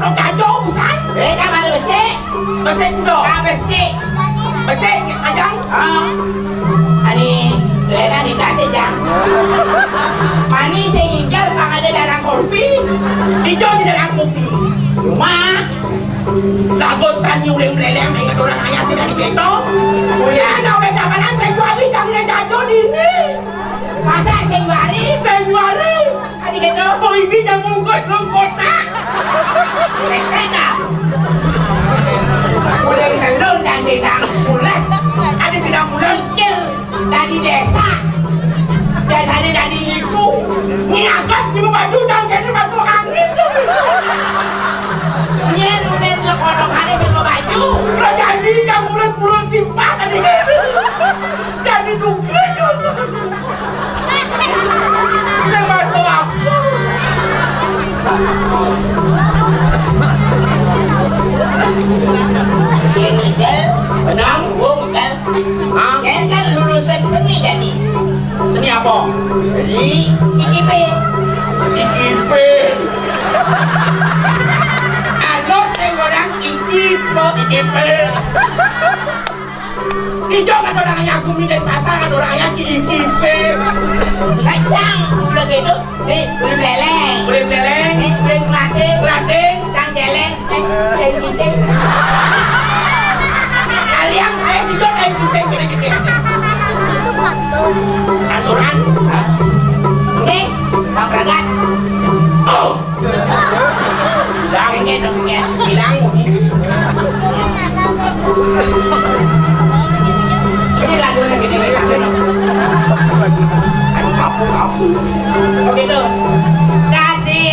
no kacau busan. Kamar besi. Besi kudo. Besi. Besi ajang. Ani lena dikasih jang. Mani sehingga ada darah kopi. Hijau di dalam kopi. Rumah. Lagot tani uleng meleleng dengan orang ayah sedang diketo. Ya, dah udah kapanan Februari jamnya jatuh dini. Masa Februari? Februari. Adik itu. Oh ini yang bungkus kota. Mereka. Udah sendul dan sedang pulas. Ada sedang pulas. Skill dari desa. Desanya dari itu. Niagat cuma baju jangan jadi masuk angin. Nyer udah telok-telokannya sama baju. Udah jadi kamu pulas simpan tadi. Jadi dukre. Saya masuk apa? Ini kan, Benang? kan. Ini kan lulusan seni jadi. Seni apa? Jadi IKP. IKP. Alos orang IKP. Hijau kan orang ayah aku minta pasang ada orang ayah IKP. Kacang udah gitu. Nih, udah beleng. Boleh beleng, Udah kelating. kelating. Kang jeleng. Gitu. Kalian saya juga kayak gitu. Aturan? Ini, Bang Pragat. Oh, bilang. Ini lagunya gini-gini sampai no. Kan kapu. Begitu. Jadi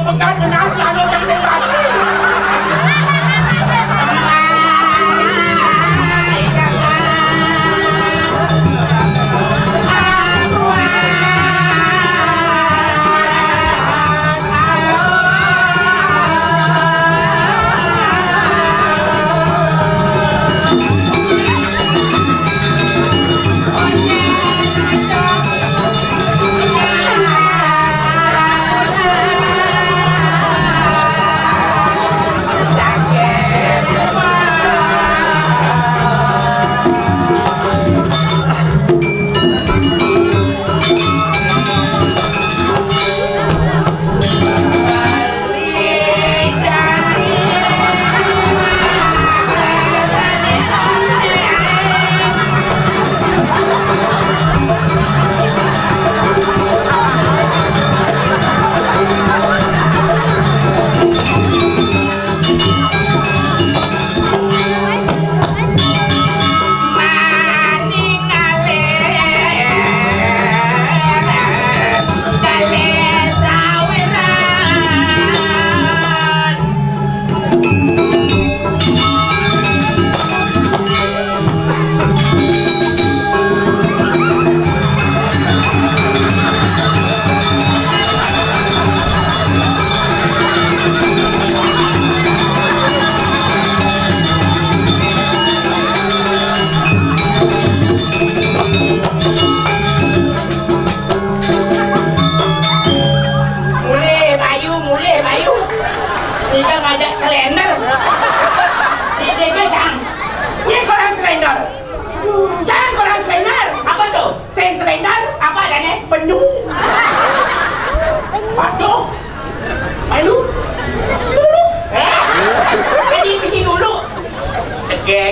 pegat kenal lalu yang saya mati.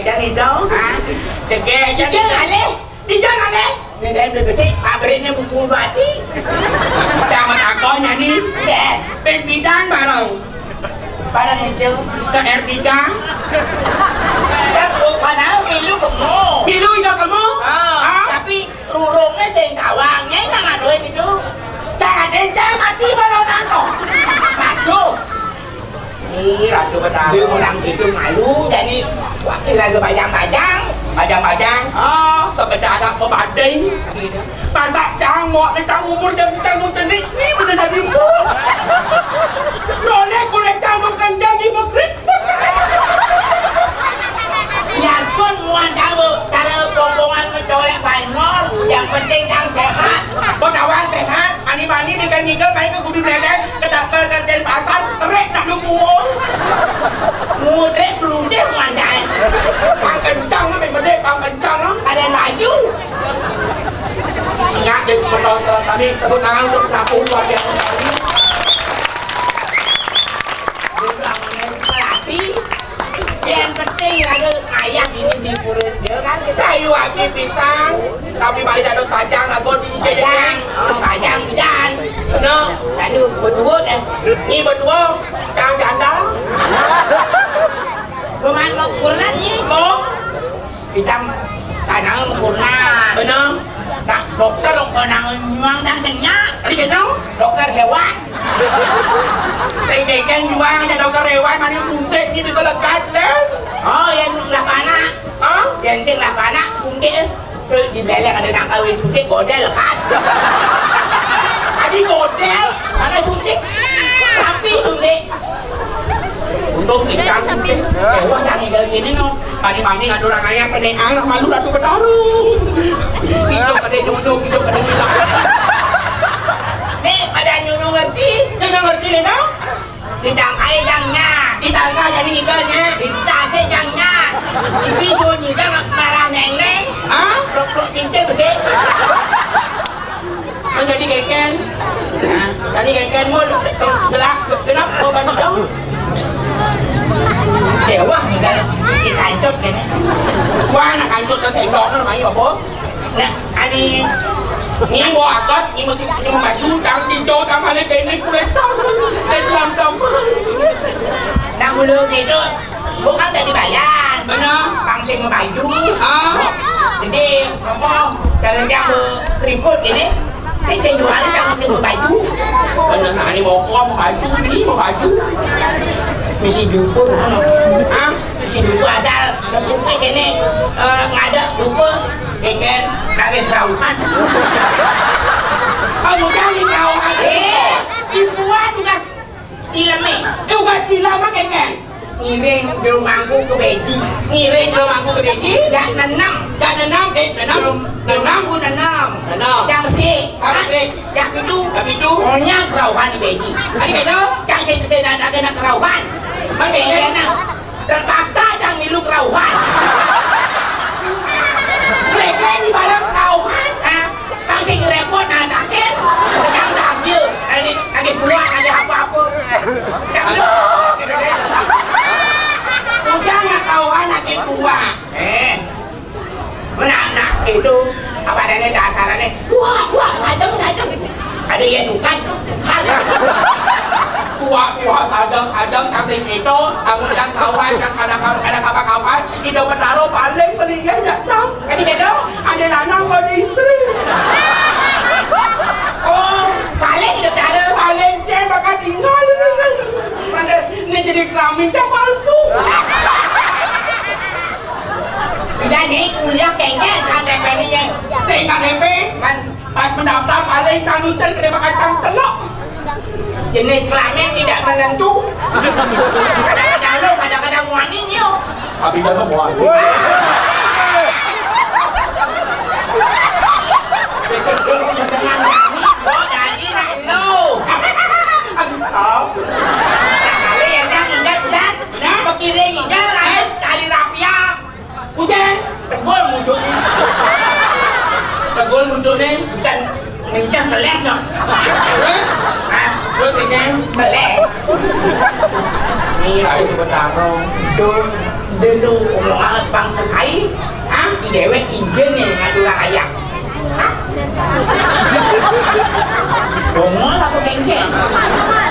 Jangan dong. Cegek jangan ale. Neden bersih pabriknya busuk mati. Camat aku nyanyi. Ben bidang bareng. Barang itu Ke R3. kan padahal pilu kamu. Pilu itu kamu? Tapi Turunnya ceng kawangnya nang aduin itu. Jangan encang mati baru nangkok. Aduh. Ih, ratu betah. Dia orang gitu malu jadi waktu lagi bajang-bajang. Bajang-bajang. Sepeda anak mau badai. Masak cangok, cang umur jam cang cenik ni bener jadi muk. Boleh kulit cang makan jangi makrib. Biarpun muan kamu cara rombongan mencolek bainor, yang penting kang sehat. Kau tawang sehat, ani-mani dengan ngigel baik ke kudu leleng, ke dari pasar, terik nak lumur. Mudek beludek muan dah. Pang kencang lah, berdek pang kencang lah. Ada laju. Ingat di sekolah tadi, tepuk tangan untuk sapu luar biasa. Dia bilang mengenai sekolah api. Yang penting ada ayam ini di perut dia kan. Sayu api pisang, tapi balik ada panjang, lagu di Pajang, pajang bidan. No, Aduh, berdua deh. ni berdua, cang janda. Bermain mukulan ni. Mau, Hitam kadang mukulan. benar. Nak dokter orang nyuang dan senyak. Tadi kita Dokter hewan. saya keken juang ada dokter hewan mana suntik ni bisa lekat deh. Oh, yang lah panak. Ah, Yang sing lah panak suntik. Terus di belakang ada nak kawin suntik godel kan. tadi godel. Mana suntik? Sapi suntik. Untuk si cang suntik. Hewan tak ngigel gini no. Mani-mani ada orang ayah peneang nak malu ratu bertaruh. Hidup pada jodoh, hidup pada bilang. Nih, pada nyuruh ngerti. Jangan ngerti ni tau? Ditangkai jangnya. Ditangkap jadi ngigalnya. Ditase jangnya. Ibisu nyigel malah neng-neng. Ah, Blok-blok cincin bersih. menjadi keken. Tadi keken mu gelap, gelap kau bantu dong. Dewa ngigel si kancot gini. Wah, nak kancut dah sendok nak main apa? Nah, ani Ni bawa akad, ni mesti ni membaju, cang hijau, cang balik ke ini kulit cang, dalam damai. nang bulu gitu. Bukan tak dibayar. Benar? Langsung membaju. Ah, Jadi, apa? Kalau dia berkeriput ini, saya jual dia langsung membaju. benar nak ni bawa kau membaju, ni membaju. Misi dupa, Ah, misi dupa asal bukan ini ngadak dupa, ikan lagi terauhan. kamu jangan kau ada. Ibuan juga tilame, Juga sila mak keken. ngiring di rumahku ke Beji, Ngiring belum aku ke Beji, dah nanam, dah nanam, nanam, rumahku nanam, nanam. dah mesti, dah itu, Tapi tu, orang terauhan di Beji. adik kena, Jangan saya nak kena kerauhan. Bagaimana? Terpaksa jangan milu kerauhan. mereka ni barang kauhan. Bang saya repot nak nakkan. Jangan tak ambil. Lagi keluar lagi apa-apa. Jangan. Ujang nak kauhan nak tua. Nak itu apa ada dasarnya? Wah, sadang. Ada yang dukan. Tua sadang kasih itu, kamu dan kawan yang kadang apa kawan, itu bertaruh paling ya cang. Jadi betul. Ada lanang pada istri. Oh, paling hidup ada. Paling ceng bakal tinggal. Ini jadi kelamin cang palsu. Bila ni kuliah kayaknya kan DP-nya. Saya ingat DP, Kan pas mendaftar paling cang nucel kena bakal cang telok. jenis kelamin tidak menentu. Kadang-kadang lo, kadang-kadang waninya. Habis jangan buat. Dengan kami, oh jadi nak lo. Habis sah. Sekali yang dah ingat Ustaz, berkiring ingat lain tali rapia. Ujang, Tegul muncul. tegul muncul ni. Bukan ngencah meles no. Terus ini, Meles. ni lah itu bertaruh. Dulu omongan bangsa saya. Di dewek ijen ni dengan orang ayam. Ngomong apa kengkeng?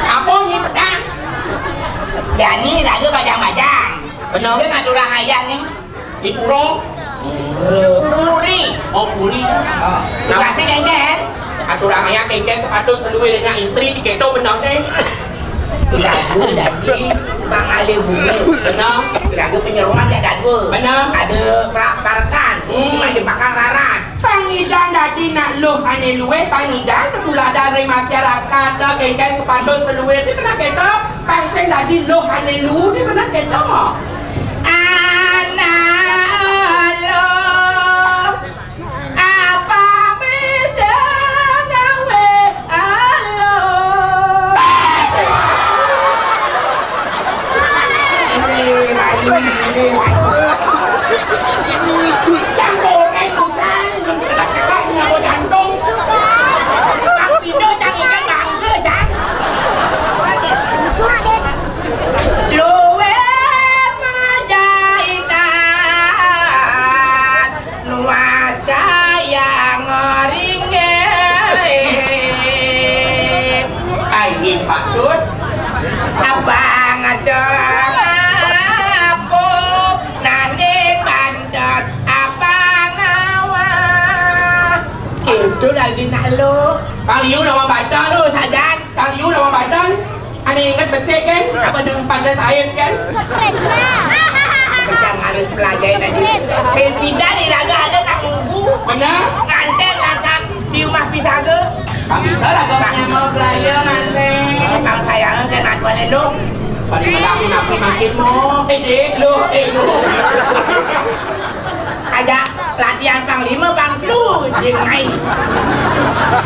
Apa ni pedang? Jadi tak ke bajang-bajang. Benar. Ijen dengan orang ayam ni. Di pura, Puri. Oh puli. Kasih kengken. Aturan ayah kengken sepatut seluruh dengan istri di keto benar deh. Ragu jadi Bang Ali bunga. Benar. Ragu penyeruan dia dua. Benar. Ada parakan. Ada bakar raras. Pangidang dadi nak luh ane luwe pangidang ketulah dari masyarakat dah kengken sepatut seluruh di benar keto. Pangseng dadi luh ane lu di benar keto. Patut Abang ada aku nanding bandar abang awak itu lagi nak lu Kang Liu nama badan lu saja Kang Liu nama badan Ane ingat besek kan apa dengan pandai sains kan macam harus pelajari tadi pindah di laga ada nak mugu benar nganten latak di rumah pisaga tak bisa lah gapanya mau belanja masing Bang sayang kan aduan lu pada malam nak pergi makin mo dek lu ada latihan panglima bang lu jengai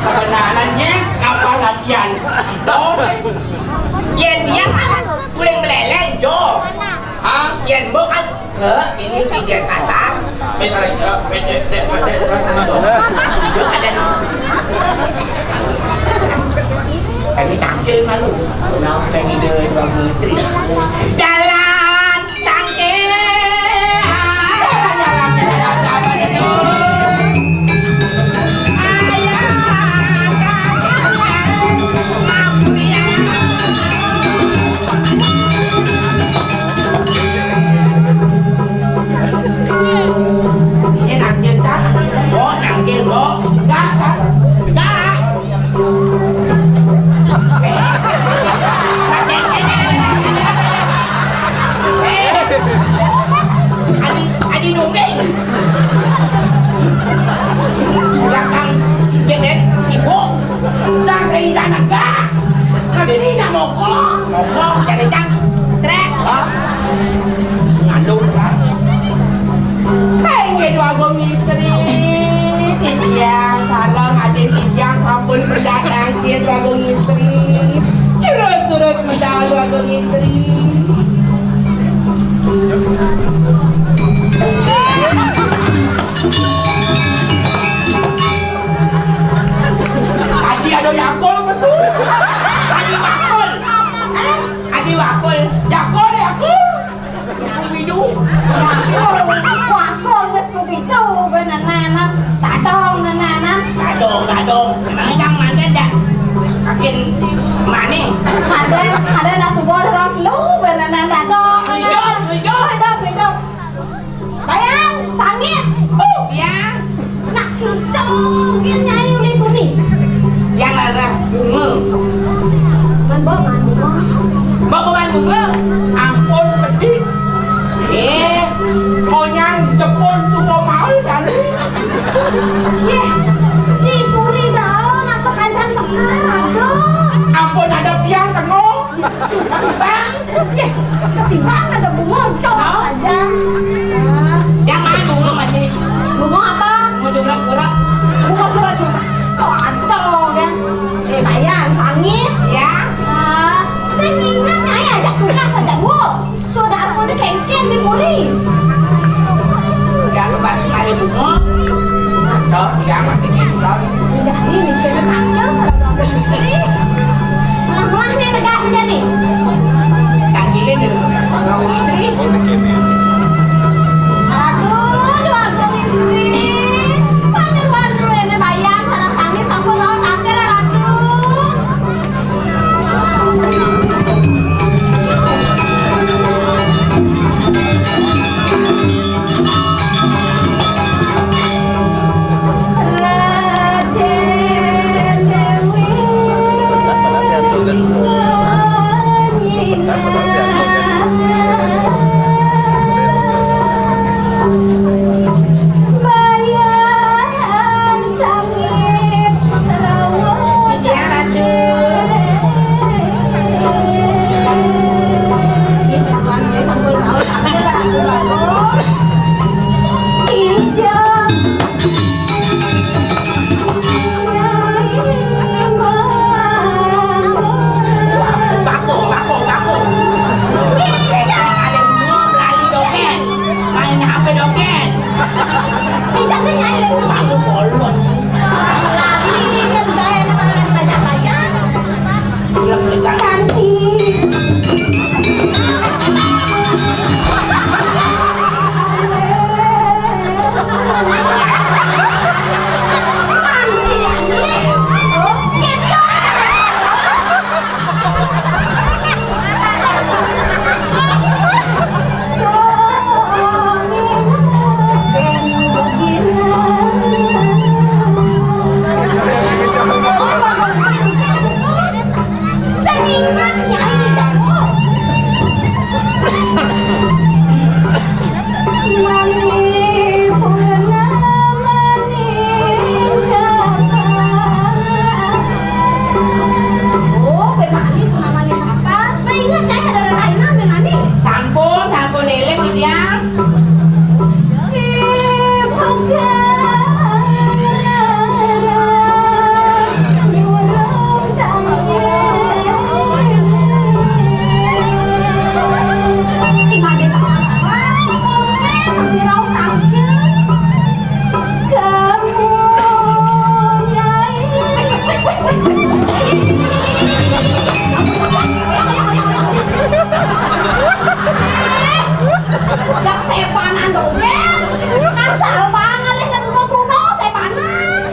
kebenarannya apa latihan doh yen dia kan boleh meleleh jo ah yen mo kan ini pijian pasar misalnya jo ada kami tangkil malu pengen dia dua istri jalan tangkil mokok jadi cang srek ngandung kan pengen dua gom istri tiang salam adik tiang sampun berdatang dia dua gom istri terus medal dua gom istri adi ada yakul betul adi wakul adi wakul yakul Scooby-Doo Wakol ke Scooby-Doo beneran tadong beneran gadong emang yang mana dah kakin mana ada nasubor orang lu beneran tadong hidup bayang sangit ya nak kencengin nyanyi udah kuning yang arah bunga man bunga ampun pedih monyang jepun suka mau kan di puri dah nasa kancang sekarang ampun ada piang tengok kasih bang ada bunga cowok saja yang mana bunga masih bunga apa bunga curhat bunga curhat kau antong kan bayang sangit ya saya ingat ayah ajak buka saja bu saudara udah kengken di puri udah lu kasih kali bunga toh tidak masih gitu loh jadi mikirnya tanggal saudara istri malah-malahnya negara jadi tanggilin deh mau istri aduh dua gong istri waduh ini bayang sarang sangit sampun lawan kanker aduh Baku. Ada belum lali dongeng. Main HP dongeng. Ijak kan nyanyi lagu Baku bolot. lali kan gaya para dibaca-baca. Silang legang. Cantik. Sampun eleng gitu ya. Dak sepanan dongeng. Asal banget leh dan kuno sepanan.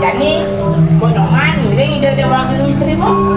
Jadi, bodoh man, ini ide-ide wakil istri mo.